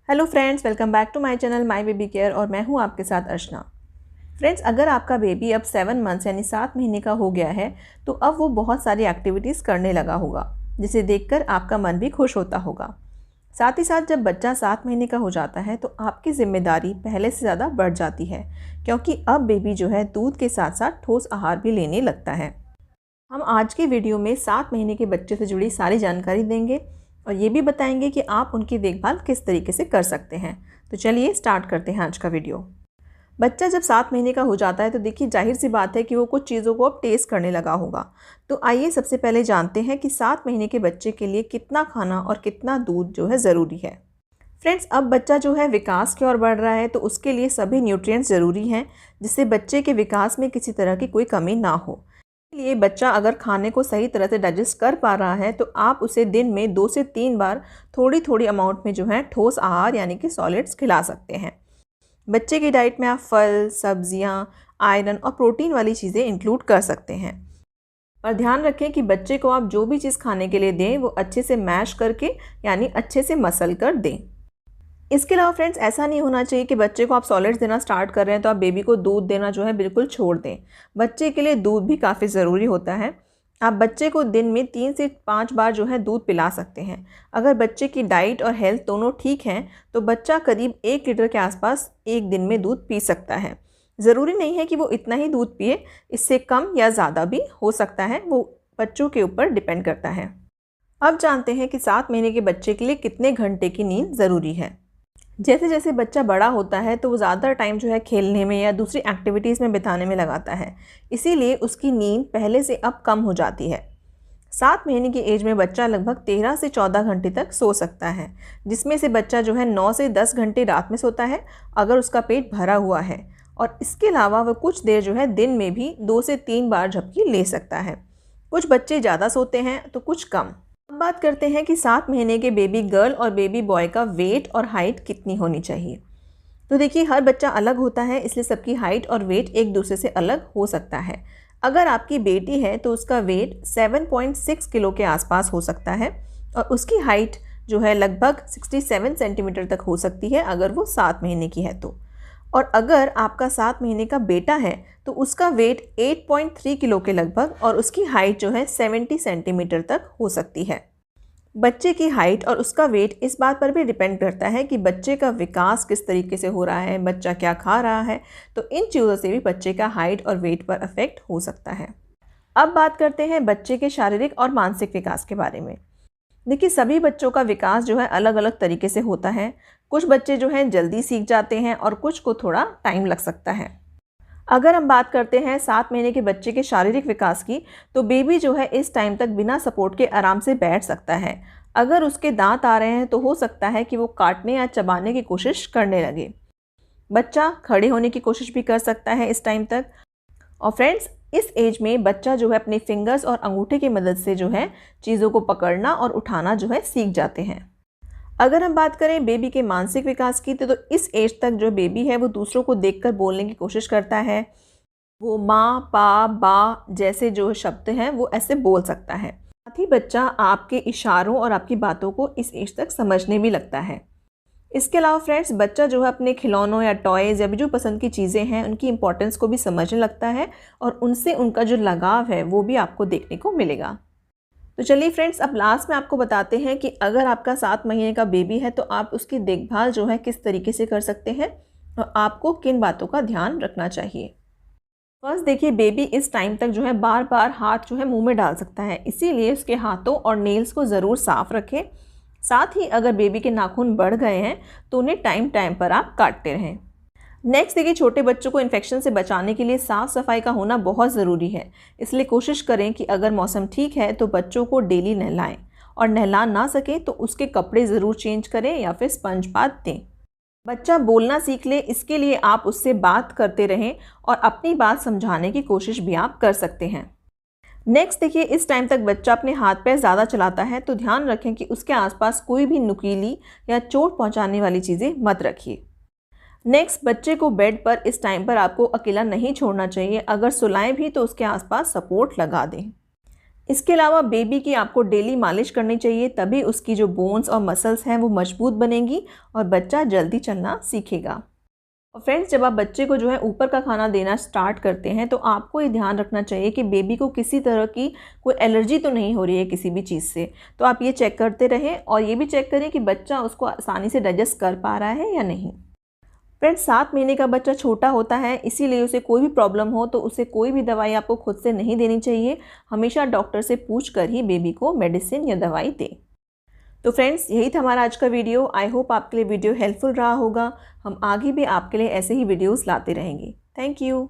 Hello friends, welcome back to my channel my baby care और मैं हूं आपके साथ अर्चना। फ्रेंड्स, अगर आपका बेबी अब 7 मंथ्स यानी 7 महीने का हो गया है तो अब वो बहुत सारी एक्टिविटीज़ करने लगा होगा, जिसे देखकर आपका मन भी खुश होता होगा। साथ ही साथ जब बच्चा 7 महीने का हो जाता है तो आपकी जिम्मेदारी पहले से ज़्यादा बढ़ जाती है, क्योंकि अब बेबी जो है दूध के साथ साथ ठोस आहार भी लेने लगता है। हम आज की वीडियो में 7 महीने के बच्चे से जुड़ी सारी जानकारी देंगे और ये भी बताएंगे कि आप उनकी देखभाल किस तरीके से कर सकते हैं। तो चलिए स्टार्ट करते हैं आज का वीडियो। बच्चा जब 7 महीने का हो जाता है तो देखिए, जाहिर सी बात है कि वो कुछ चीज़ों को अब टेस्ट करने लगा होगा। तो आइए सबसे पहले जानते हैं कि 7 महीने के बच्चे के लिए कितना खाना और कितना दूध जो है ज़रूरी है। फ्रेंड्स, अब बच्चा जो है विकास की ओर बढ़ रहा है तो उसके लिए सभी न्यूट्रिएंट्स ज़रूरी हैं, जिससे बच्चे के विकास में किसी तरह की कोई कमी ना हो। इसलिए बच्चा अगर खाने को सही तरह से डाइजेस्ट कर पा रहा है तो आप उसे दिन में 2 से 3 बार थोड़ी थोड़ी अमाउंट में जो है ठोस आहार यानी कि सॉलिड्स खिला सकते हैं। बच्चे की डाइट में आप फल, सब्जियां, आयरन और प्रोटीन वाली चीज़ें इंक्लूड कर सकते हैं। और ध्यान रखें कि बच्चे को आप जो भी चीज़ खाने के लिए दें वो अच्छे से मैश करके यानी अच्छे से मसल कर दें। इसके अलावा फ्रेंड्स, ऐसा नहीं होना चाहिए कि बच्चे को आप सॉलिड्स देना स्टार्ट कर रहे हैं तो आप बेबी को दूध देना जो है बिल्कुल छोड़ दें। बच्चे के लिए दूध भी काफ़ी ज़रूरी होता है। आप बच्चे को दिन में 3 से 5 बार जो है दूध पिला सकते हैं। अगर बच्चे की डाइट और हेल्थ दोनों ठीक हैं तो बच्चा करीब 1 लीटर के आसपास एक दिन में दूध पी सकता है। ज़रूरी नहीं है कि वो इतना ही दूध पिए, इससे कम या ज़्यादा भी हो सकता है, वो बच्चों के ऊपर डिपेंड करता है। अब जानते हैं कि 7 महीने के बच्चे के लिए कितने घंटे की नींद ज़रूरी है। जैसे जैसे बच्चा बड़ा होता है तो वो ज़्यादा टाइम जो है खेलने में या दूसरी एक्टिविटीज़ में बिताने में लगाता है, इसीलिए उसकी नींद पहले से अब कम हो जाती है। 7 महीने की एज में बच्चा लगभग 13 से 14 घंटे तक सो सकता है, जिसमें से बच्चा जो है 9 से 10 घंटे रात में सोता है अगर उसका पेट भरा हुआ है, और इसके अलावा वह कुछ देर जो है दिन में भी 2 से 3 बार झपकी ले सकता है। कुछ बच्चे ज़्यादा सोते हैं तो कुछ कम। अब बात करते हैं कि 7 महीने के बेबी गर्ल और बेबी बॉय का वेट और हाइट कितनी होनी चाहिए। तो देखिए, हर बच्चा अलग होता है, इसलिए सबकी हाइट और वेट एक दूसरे से अलग हो सकता है। अगर आपकी बेटी है तो उसका वेट 7.6 किलो के आसपास हो सकता है और उसकी हाइट जो है लगभग 67 सेंटीमीटर तक हो सकती है अगर वो 7 महीने की है तो। और अगर आपका 7 महीने का बेटा है तो उसका वेट 8.3 किलो के लगभग और उसकी हाइट जो है 70 सेंटीमीटर तक हो सकती है। बच्चे की हाइट और उसका वेट इस बात पर भी डिपेंड करता है कि बच्चे का विकास किस तरीके से हो रहा है, बच्चा क्या खा रहा है, तो इन चीज़ों से भी बच्चे का हाइट और वेट पर अफेक्ट हो सकता है। अब बात करते हैं बच्चे के शारीरिक और मानसिक विकास के बारे में। देखिए, सभी बच्चों का विकास जो है अलग अलग तरीके से होता है। कुछ बच्चे जो हैं जल्दी सीख जाते हैं और कुछ को थोड़ा टाइम लग सकता है। अगर हम बात करते हैं 7 महीने के बच्चे के शारीरिक विकास की, तो बेबी जो है इस टाइम तक बिना सपोर्ट के आराम से बैठ सकता है। अगर उसके दांत आ रहे हैं तो हो सकता है कि वो काटने या चबाने की कोशिश करने लगे। बच्चा खड़े होने की कोशिश भी कर सकता है इस टाइम तक। और फ्रेंड्स, इस एज में बच्चा जो है अपने फिंगर्स और अंगूठे की मदद से जो है चीज़ों को पकड़ना और उठाना जो है सीख जाते हैं। अगर हम बात करें बेबी के मानसिक विकास की तो इस एज तक जो बेबी है वो दूसरों को देखकर बोलने की कोशिश करता है। वो माँ, पा, बा जैसे जो शब्द हैं वो ऐसे बोल सकता है। साथ ही बच्चा आपके इशारों और आपकी बातों को इस एज तक समझने भी लगता है। इसके अलावा फ्रेंड्स, बच्चा जो है अपने खिलौनों या टॉयज़ या भी जो पसंद की चीज़ें हैं उनकी इंपॉर्टेंस को भी समझने लगता है और उनसे उनका जो लगाव है वो भी आपको देखने को मिलेगा। तो चलिए फ्रेंड्स, अब लास्ट में आपको बताते हैं कि अगर आपका 7 महीने का बेबी है तो आप उसकी देखभाल जो है किस तरीके से कर सकते हैं और आपको किन बातों का ध्यान रखना चाहिए। फर्स्ट देखिए, बेबी इस टाइम तक जो है बार बार हाथ जो है मुंह में डाल सकता है, इसीलिए उसके हाथों और नेल्स को ज़रूर साफ़ रखें। साथ ही अगर बेबी के नाखून बढ़ गए हैं तो उन्हें टाइम टाइम पर आप काटते रहें। नेक्स्ट देखिए, छोटे बच्चों को इन्फेक्शन से बचाने के लिए साफ़ सफाई का होना बहुत ज़रूरी है, इसलिए कोशिश करें कि अगर मौसम ठीक है तो बच्चों को डेली नहलाएं और नहला ना सके तो उसके कपड़े ज़रूर चेंज करें या फिर स्पंज बाथ दें। बच्चा बोलना सीख ले, इसके लिए आप उससे बात करते रहें और अपनी बात समझाने की कोशिश भी आप कर सकते हैं। नेक्स्ट देखिए, इस टाइम तक बच्चा अपने हाथ पैर ज़्यादा चलाता है तो ध्यान रखें कि उसके आसपास कोई भी नुकीली या चोट पहुंचाने वाली चीज़ें मत रखिए। नेक्स्ट, बच्चे को बेड पर इस टाइम पर आपको अकेला नहीं छोड़ना चाहिए। अगर सुलाएं भी तो उसके आसपास सपोर्ट लगा दें। इसके अलावा बेबी की आपको डेली मालिश करनी चाहिए, तभी उसकी जो बोन्स और मसल्स हैं वो मजबूत बनेंगी और बच्चा जल्दी चलना सीखेगा। और फ्रेंड्स, जब आप बच्चे को जो है ऊपर का खाना देना स्टार्ट करते हैं तो आपको ये ध्यान रखना चाहिए कि बेबी को किसी तरह की कोई एलर्जी तो नहीं हो रही है किसी भी चीज़ से। तो आप ये चेक करते रहें और ये भी चेक करें कि बच्चा उसको आसानी से डाइजेस्ट कर पा रहा है या नहीं। फ्रेंड्स, 7 महीने का बच्चा छोटा होता है, इसीलिए उसे कोई भी प्रॉब्लम हो तो उसे कोई भी दवाई आपको खुद से नहीं देनी चाहिए। हमेशा डॉक्टर से पूछ कर ही बेबी को मेडिसिन या दवाई दें। तो फ्रेंड्स, यही था हमारा आज का वीडियो। आई होप आपके लिए वीडियो हेल्पफुल रहा होगा। हम आगे भी आपके लिए ऐसे ही वीडियोस लाते रहेंगे। Thank you.